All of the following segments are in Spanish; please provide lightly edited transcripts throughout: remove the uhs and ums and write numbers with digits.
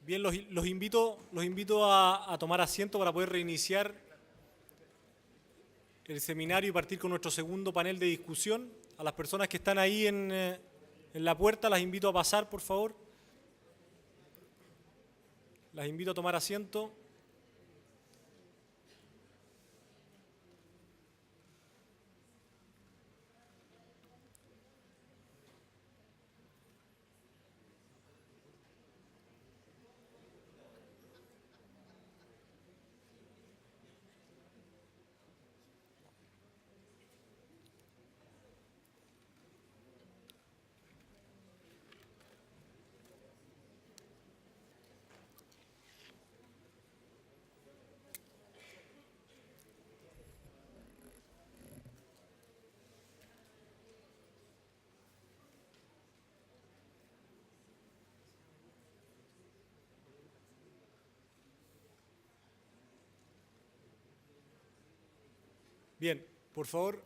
Bien, los invito a tomar asiento para poder reiniciar el seminario y partir con nuestro segundo panel de discusión. A las personas que están ahí en la puerta las invito a pasar, por favor. Las invito a tomar asiento. Bien, por favor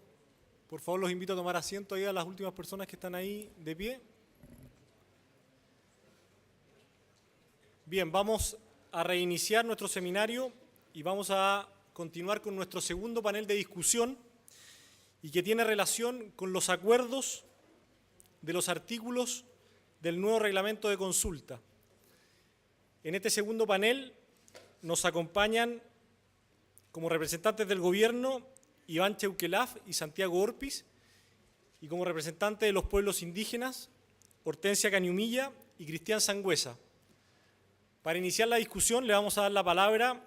los invito a tomar asiento ahí a las últimas personas que están ahí de pie. Bien, vamos a reiniciar nuestro seminario y vamos a continuar con nuestro segundo panel de discusión y que tiene relación con los acuerdos de los artículos del nuevo reglamento de consulta. En este segundo panel nos acompañan como representantes del Gobierno Iván Cheuquelaf y Santiago Orpiz, y como representantes de los pueblos indígenas, Hortensia Cañumilla y Cristian Sangüesa. Para iniciar la discusión le vamos a dar la palabra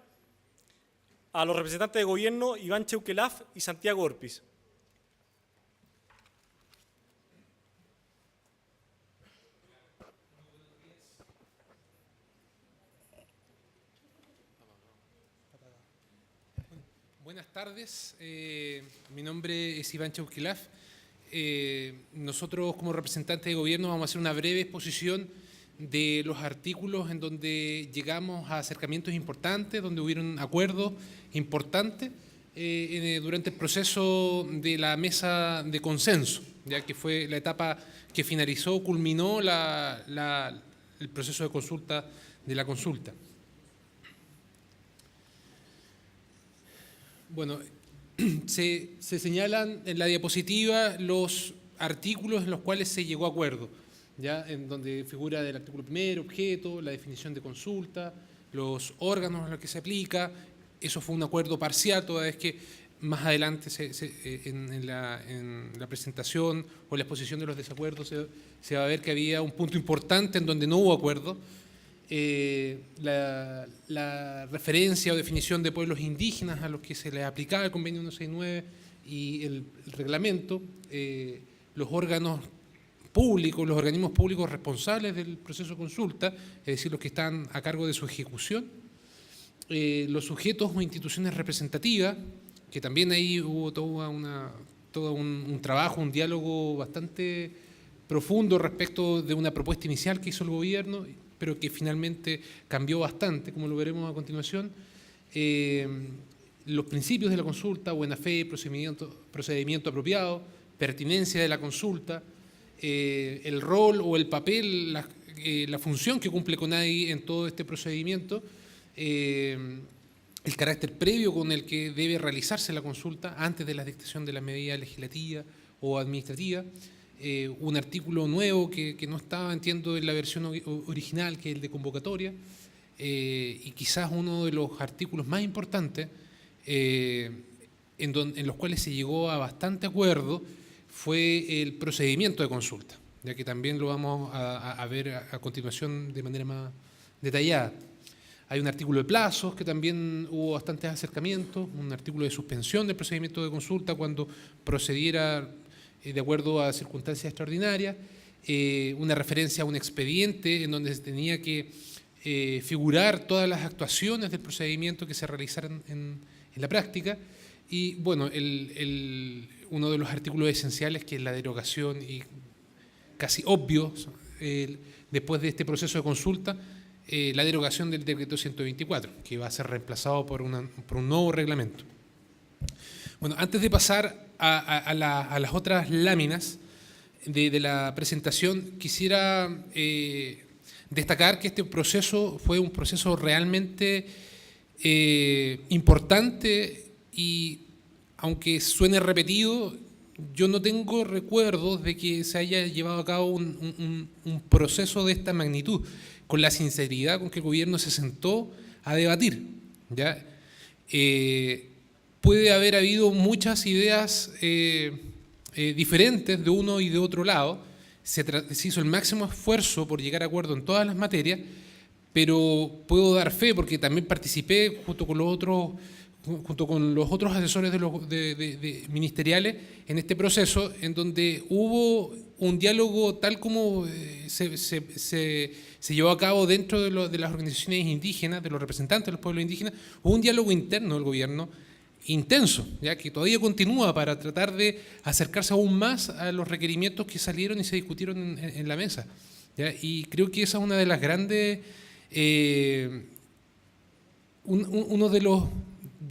a los representantes de Gobierno Iván Cheuquelaf y Santiago Orpiz. Buenas tardes, mi nombre es Iván Cheuquelaf. Nosotros como representantes de gobierno vamos a hacer una breve exposición de los artículos en donde llegamos a acercamientos importantes, donde hubieron acuerdos importantes durante el proceso de la mesa de consenso, ya que fue la etapa que finalizó, culminó el proceso de consulta de la consulta. Bueno, se señalan en la diapositiva los artículos en los cuales se llegó a acuerdo, ¿ya? En donde figura el artículo primero, objeto, la definición de consulta, los órganos a los que se aplica. Eso fue un acuerdo parcial, toda vez que más adelante en la presentación o la exposición de los desacuerdos se va a ver que había un punto importante en donde no hubo acuerdo. La referencia o definición de pueblos indígenas a los que se les aplicaba el convenio 169 y el reglamento, los órganos públicos, los organismos públicos responsables del proceso de consulta, es decir, los que están a cargo de su ejecución, los sujetos o instituciones representativas, que también ahí hubo todo un trabajo, un diálogo bastante profundo respecto de una propuesta inicial que hizo el gobierno, pero que finalmente cambió bastante, como lo veremos a continuación. Los principios de la consulta, buena fe, procedimiento apropiado, pertinencia de la consulta, el rol o el papel, la función que cumple CONADI en todo este procedimiento, el carácter previo con el que debe realizarse la consulta antes de la dictación de la medida legislativa o administrativa, un artículo nuevo que no estaba, entiendo, en la versión original, que es el de convocatoria, y quizás uno de los artículos más importantes en los cuales se llegó a bastante acuerdo fue el procedimiento de consulta, ya que también lo vamos a ver a continuación de manera más detallada. Hay un artículo de plazos que también hubo bastantes acercamientos, un artículo de suspensión del procedimiento de consulta cuando procediera de acuerdo a circunstancias extraordinarias, una referencia a un expediente en donde se tenía que figurar todas las actuaciones del procedimiento que se realizaran en la práctica, y bueno, uno de los artículos esenciales, que es la derogación, y casi obvio después de este proceso de consulta, la derogación del decreto 124, que va a ser reemplazado por un nuevo reglamento. Bueno, antes de pasar a las otras láminas de la presentación, quisiera destacar que este proceso fue un proceso realmente importante y, aunque suene repetido, yo no tengo recuerdos de que se haya llevado a cabo un proceso de esta magnitud, con la sinceridad con que el gobierno se sentó a debatir, ¿ya? Puede haber habido muchas ideas diferentes de uno y de otro lado. Se hizo el máximo esfuerzo por llegar a acuerdo en todas las materias, pero puedo dar fe, porque también participé junto con los otros asesores ministeriales en este proceso, en donde hubo un diálogo tal como se llevó a cabo dentro de las organizaciones indígenas, de los representantes de los pueblos indígenas. Hubo un diálogo interno del gobierno intenso, ya que todavía continúa, para tratar de acercarse aún más a los requerimientos que salieron y se discutieron en la mesa, ¿ya? Y creo que esa es una de las grandes, uno de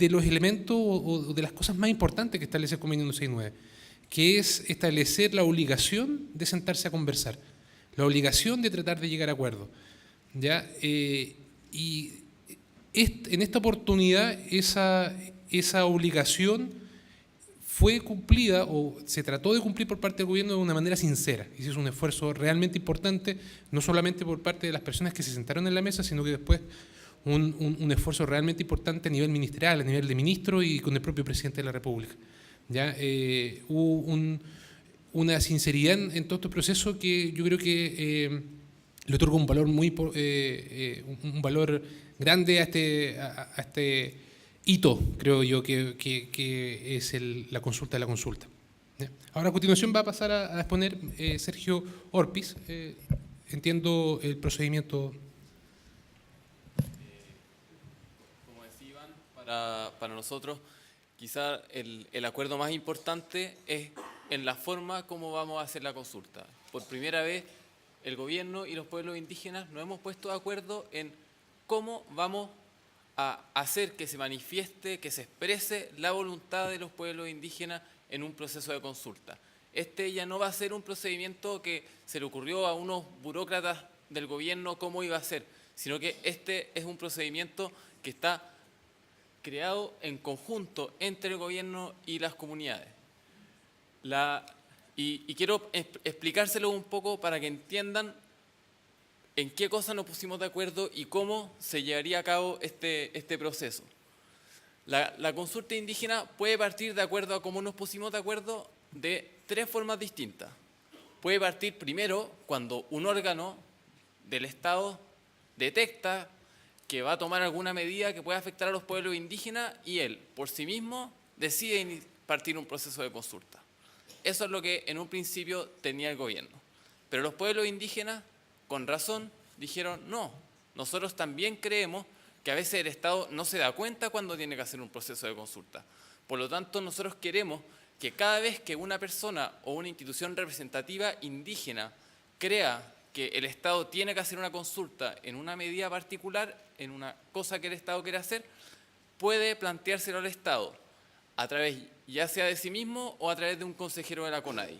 los elementos o de las cosas más importantes que establece el Convenio 169, que es establecer la obligación de sentarse a conversar, la obligación de tratar de llegar a acuerdos, ¿ya? Y en esta oportunidad esa obligación fue cumplida, o se trató de cumplir por parte del gobierno de una manera sincera. Y eso es un esfuerzo realmente importante, no solamente por parte de las personas que se sentaron en la mesa, sino que después un esfuerzo realmente importante a nivel ministerial, a nivel de ministro y con el propio presidente de la República, ¿ya? Hubo una sinceridad en todo este proceso que yo creo que le otorga un valor un valor grande a este hito, creo yo, que es la consulta de la consulta, ¿ya? Ahora, a continuación, va a pasar a exponer Sergio Orpiz. Entiendo el procedimiento. Como decía Iván, para nosotros quizá el acuerdo más importante es en la forma como vamos a hacer la consulta. Por primera vez, el gobierno y los pueblos indígenas nos hemos puesto de acuerdo en cómo vamos a hacer que se manifieste, que se exprese la voluntad de los pueblos indígenas en un proceso de consulta. Este ya no va a ser un procedimiento que se le ocurrió a unos burócratas del gobierno cómo iba a ser, sino que este es un procedimiento que está creado en conjunto entre el gobierno y las comunidades. Y quiero explicárselo un poco para que entiendan en qué cosas nos pusimos de acuerdo y cómo se llevaría a cabo este proceso. La consulta indígena puede partir de acuerdo a cómo nos pusimos de acuerdo de tres formas distintas. Puede partir primero cuando un órgano del Estado detecta que va a tomar alguna medida que pueda afectar a los pueblos indígenas y él, por sí mismo, decide partir un proceso de consulta. Eso es lo que en un principio tenía el gobierno. Pero los pueblos indígenas, con razón, dijeron, no, nosotros también creemos que a veces el Estado no se da cuenta cuando tiene que hacer un proceso de consulta. Por lo tanto, nosotros queremos que cada vez que una persona o una institución representativa indígena crea que el Estado tiene que hacer una consulta en una medida particular, en una cosa que el Estado quiere hacer, puede planteárselo al Estado, a través ya sea de sí mismo o a través de un consejero de la CONADI.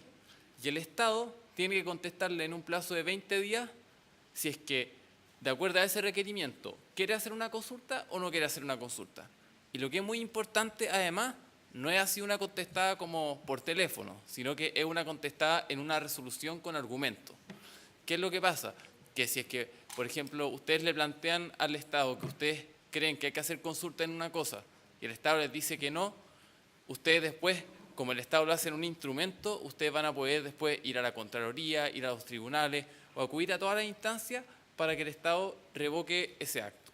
Y el Estado tiene que contestarle en un plazo de 20 días si es que, de acuerdo a ese requerimiento, quiere hacer una consulta o no quiere hacer una consulta. Y lo que es muy importante, además, no es así una contestada como por teléfono, sino que es una contestada en una resolución con argumentos. ¿Qué es lo que pasa? Que si es que, por ejemplo, ustedes le plantean al Estado que ustedes creen que hay que hacer consulta en una cosa y el Estado les dice que no, ustedes después, como el Estado lo hace en un instrumento, ustedes van a poder después ir a la Contraloría, ir a los tribunales o acudir a todas las instancias para que el Estado revoque ese acto.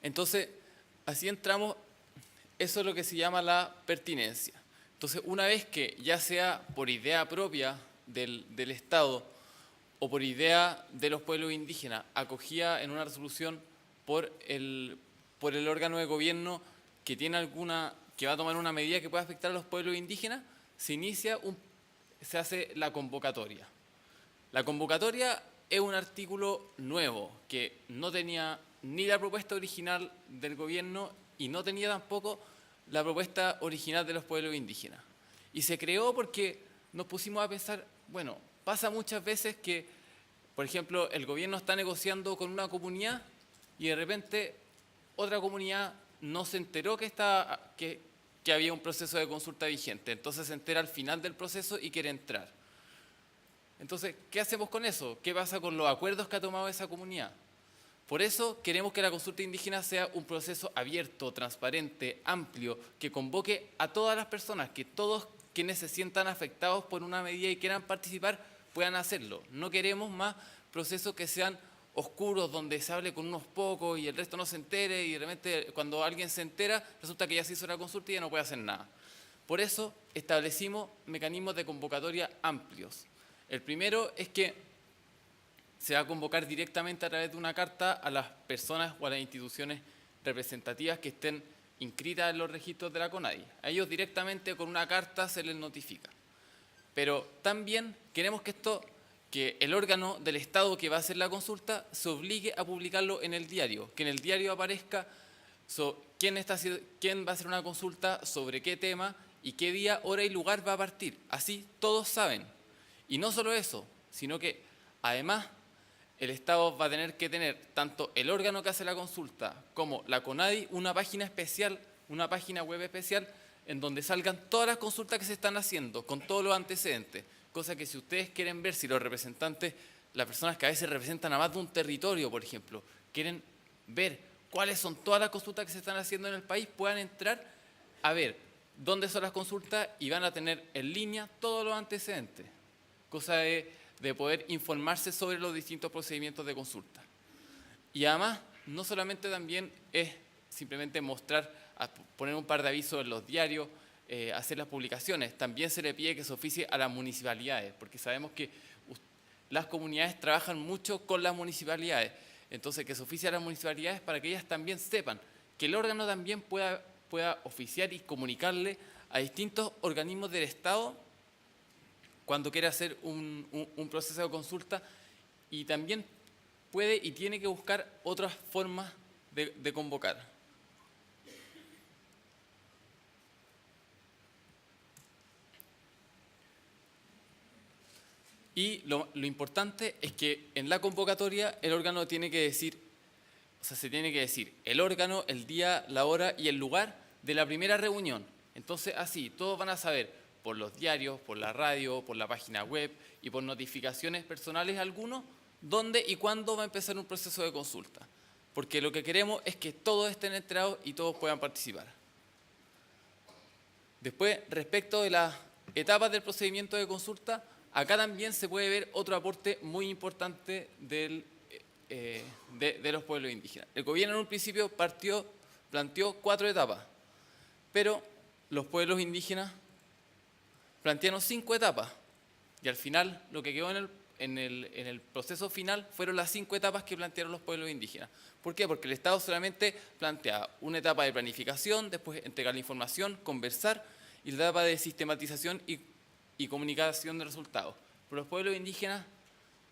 Entonces, así entramos, eso es lo que se llama la pertinencia. Entonces, una vez que ya sea por idea propia del Estado o por idea de los pueblos indígenas, acogida en una resolución por el órgano de gobierno que va a tomar una medida que pueda afectar a los pueblos indígenas, se hace la convocatoria. La convocatoria es un artículo nuevo que no tenía ni la propuesta original del gobierno y no tenía tampoco la propuesta original de los pueblos indígenas. Y se creó porque nos pusimos a pensar, bueno, pasa muchas veces que Por ejemplo, el gobierno está negociando con una comunidad y de repente otra comunidad no se enteró que había un proceso de consulta vigente. Entonces se entera al final del proceso y quiere entrar. Entonces, ¿qué hacemos con eso? ¿Qué pasa con los acuerdos que ha tomado esa comunidad? Por eso queremos que la consulta indígena sea un proceso abierto, transparente, amplio, que convoque a todas las personas, que todos quienes se sientan afectados por una medida y quieran participar puedan hacerlo. No queremos más procesos que sean oscuros, donde se hable con unos pocos y el resto no se entere, y de repente cuando alguien se entera resulta que ya se hizo la consulta y ya no puede hacer nada. Por eso establecimos mecanismos de convocatoria amplios. El primero es que se va a convocar directamente a través de una carta a las personas o a las instituciones representativas que estén inscritas en los registros de la CONADI. A ellos directamente con una carta se les notifica. Pero también queremos que el órgano del Estado que va a hacer la consulta se obligue a publicarlo en el diario, que en el diario aparezca quién va a hacer una consulta, sobre qué tema y qué día, hora y lugar va a partir. Así todos saben. Y no solo eso, sino que además el Estado va a tener que tener tanto el órgano que hace la consulta como la CONADI una página especial, una página web especial en donde salgan todas las consultas que se están haciendo con todos los antecedentes. Cosa que si ustedes quieren ver si los representantes, las personas que a veces representan a más de un territorio, por ejemplo, quieren ver cuáles son todas las consultas que se están haciendo en el país, puedan entrar a ver dónde son las consultas y van a tener en línea todos los antecedentes. Cosa de poder informarse sobre los distintos procedimientos de consulta. Y además, no solamente también es simplemente poner un par de avisos en los diarios, hacer las publicaciones, también se le pide que se oficie a las municipalidades, porque sabemos que las comunidades trabajan mucho con las municipalidades, entonces que se oficie a las municipalidades para que ellas también sepan, que el órgano también pueda oficiar y comunicarle a distintos organismos del Estado cuando quiere hacer un proceso de consulta, y también puede y tiene que buscar otras formas de convocar. Y lo importante es que en la convocatoria el órgano tiene que decir, se tiene que decir el órgano, el día, la hora y el lugar de la primera reunión. Entonces así, todos van a saber por los diarios, por la radio, por la página web y por notificaciones personales algunos, dónde y cuándo va a empezar un proceso de consulta. Porque lo que queremos es que todos estén enterados y todos puedan participar. Después, respecto de las etapas del procedimiento de consulta, acá también se puede ver otro aporte muy importante de los pueblos indígenas. El gobierno en un principio planteó 4 etapas, pero los pueblos indígenas plantearon 5 etapas y al final lo que quedó en el proceso final fueron las 5 etapas que plantearon los pueblos indígenas. ¿Por qué? Porque el Estado solamente plantea una etapa de planificación, después entregar la información, conversar, y la etapa de sistematización y comunicación de resultados. Pero los pueblos indígenas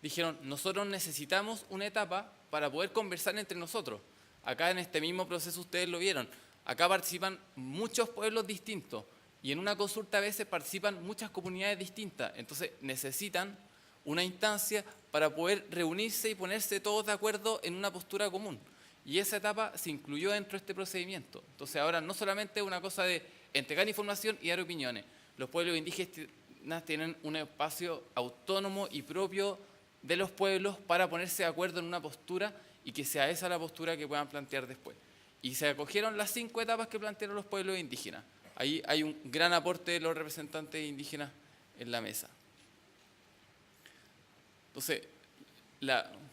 dijeron, nosotros necesitamos una etapa para poder conversar entre nosotros. Acá en este mismo proceso ustedes lo vieron, acá participan muchos pueblos distintos y en una consulta a veces participan muchas comunidades distintas, entonces necesitan una instancia para poder reunirse y ponerse todos de acuerdo en una postura común. Y esa etapa se incluyó dentro de este procedimiento. Entonces ahora no solamente es una cosa de entregar información y dar opiniones, los pueblos indígenas tienen un espacio autónomo y propio de los pueblos para ponerse de acuerdo en una postura y que sea esa la postura que puedan plantear después. Y se acogieron las 5 etapas que plantearon los pueblos indígenas. Ahí hay un gran aporte de los representantes indígenas en la mesa. Entonces,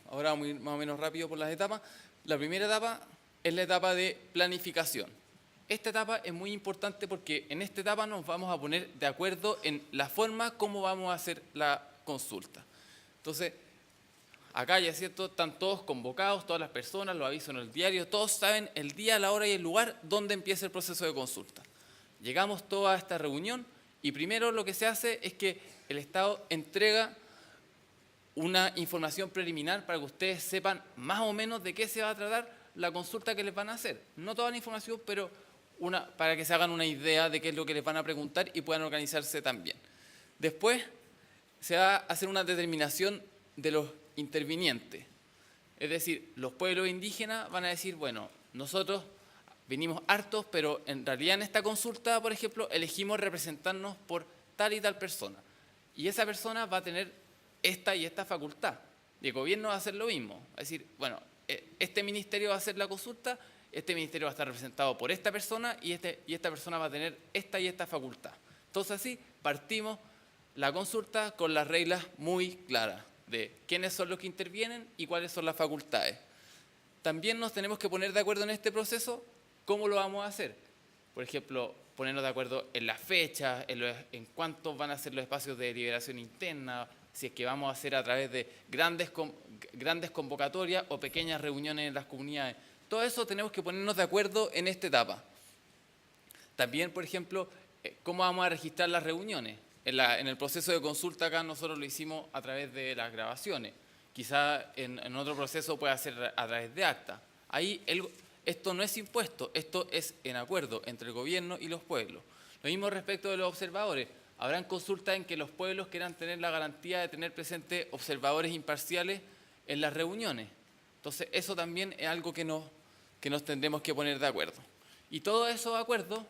ahora muy más o menos rápido por las etapas. La primera etapa es la etapa de planificación. Esta etapa es muy importante porque en esta etapa nos vamos a poner de acuerdo en la forma como vamos a hacer la consulta. Entonces, acá ya es cierto, están todos convocados, todas las personas, los avisos en el diario, todos saben el día, la hora y el lugar donde empieza el proceso de consulta. Llegamos todos a esta reunión y primero lo que se hace es que el Estado entrega una información preliminar para que ustedes sepan más o menos de qué se va a tratar la consulta que les van a hacer. No toda la información, pero para que se hagan una idea de qué es lo que les van a preguntar y puedan organizarse también. Después se va a hacer una determinación de los interviniente. Es decir, los pueblos indígenas van a decir, bueno, nosotros vinimos hartos, pero en realidad en esta consulta, por ejemplo, elegimos representarnos por tal y tal persona. Y esa persona va a tener esta y esta facultad. Y el gobierno va a hacer lo mismo. Es decir, bueno, este ministerio va a hacer la consulta, este ministerio va a estar representado por esta persona y esta persona va a tener esta y esta facultad. Entonces así partimos la consulta con las reglas muy claras de quiénes son los que intervienen y cuáles son las facultades. También nos tenemos que poner de acuerdo en este proceso cómo lo vamos a hacer. Por ejemplo, ponernos de acuerdo en las fechas, en cuántos van a ser los espacios de deliberación interna, si es que vamos a hacer a través de grandes convocatorias o pequeñas reuniones en las comunidades. Todo eso tenemos que ponernos de acuerdo en esta etapa. También, por ejemplo, cómo vamos a registrar las reuniones. En el proceso de consulta acá nosotros lo hicimos a través de las grabaciones. Quizá en otro proceso pueda ser a través de acta. Ahí esto no es impuesto, esto es en acuerdo entre el gobierno y los pueblos. Lo mismo respecto de los observadores. Habrán consultas en que los pueblos quieran tener la garantía de tener presentes observadores imparciales en las reuniones. Entonces, eso también es algo que nos tendremos que poner de acuerdo. Y todos esos acuerdos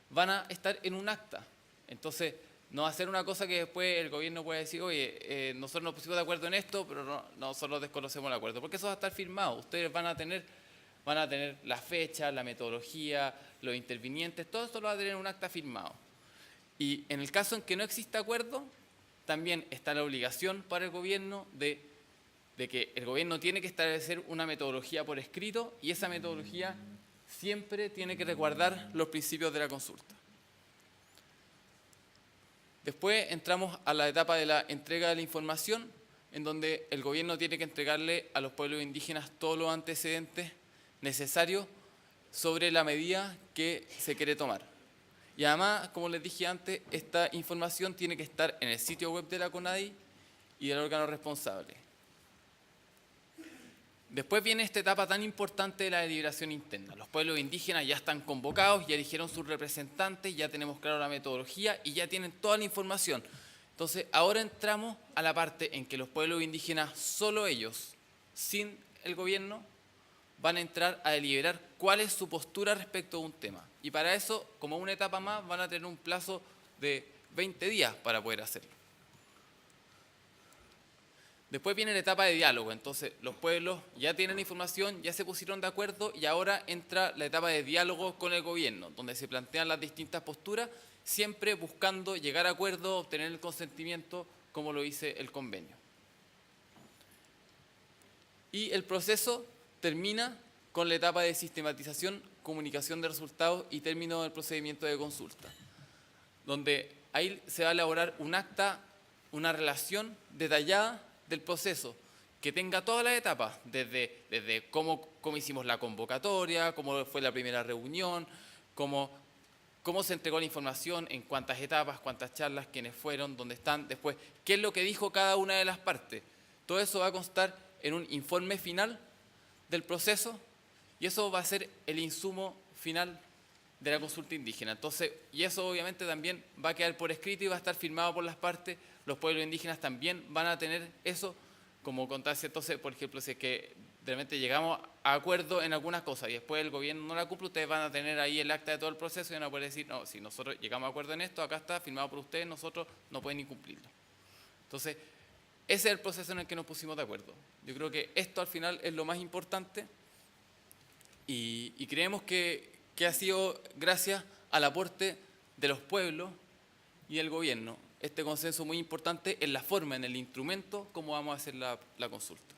van a estar en un acta. Entonces, no va a ser una cosa que después el gobierno pueda decir, oye, nosotros nos pusimos de acuerdo en esto, pero nosotros desconocemos el acuerdo. Porque eso va a estar firmado. Ustedes van a tener la fecha, la metodología, los intervinientes, todo esto lo va a tener en un acta firmado. Y en el caso en que no exista acuerdo, también está la obligación para el gobierno de que el gobierno tiene que establecer una metodología por escrito y esa metodología siempre tiene que resguardar los principios de la consulta. Después entramos a la etapa de la entrega de la información, en donde el gobierno tiene que entregarle a los pueblos indígenas todos los antecedentes necesarios sobre la medida que se quiere tomar. Y además, como les dije antes, esta información tiene que estar en el sitio web de la CONADI y del órgano responsable. Después viene esta etapa tan importante de la deliberación interna. Los pueblos indígenas ya están convocados, ya eligieron sus representantes, ya tenemos claro la metodología y ya tienen toda la información. Entonces, ahora entramos a la parte en que los pueblos indígenas, solo ellos, sin el gobierno, van a entrar a deliberar cuál es su postura respecto a un tema. Y para eso, como una etapa más, van a tener un plazo de 20 días para poder hacerlo. Después viene la etapa de diálogo. Entonces, los pueblos ya tienen información, ya se pusieron de acuerdo y ahora entra la etapa de diálogo con el gobierno, donde se plantean las distintas posturas, siempre buscando llegar a acuerdo, obtener el consentimiento, como lo dice el convenio. Y el proceso termina con la etapa de sistematización, comunicación de resultados y término del procedimiento de consulta, donde ahí se va a elaborar un acta, una relación detallada del proceso, que tenga todas las etapas, desde cómo hicimos la convocatoria, cómo fue la primera reunión, cómo se entregó la información, en cuántas etapas, cuántas charlas, quiénes fueron, dónde están, después, qué es lo que dijo cada una de las partes. Todo eso va a constar en un informe final del proceso y eso va a ser el insumo final de la consulta indígena. Entonces, y eso obviamente también va a quedar por escrito y va a estar firmado por las partes. Los pueblos indígenas también van a tener eso como constancia. Entonces, por ejemplo, si es que realmente llegamos a acuerdo en algunas cosas y después el gobierno no la cumple, ustedes van a tener ahí el acta de todo el proceso y van a poder decir, no, si nosotros llegamos a acuerdo en esto, acá está firmado por ustedes, nosotros no pueden incumplirlo. Entonces, ese es el proceso en el que nos pusimos de acuerdo. Yo creo que esto al final es lo más importante y creemos que ha sido gracias al aporte de los pueblos y del gobierno. Este consenso muy importante en la forma, en el instrumento, cómo vamos a hacer la consulta.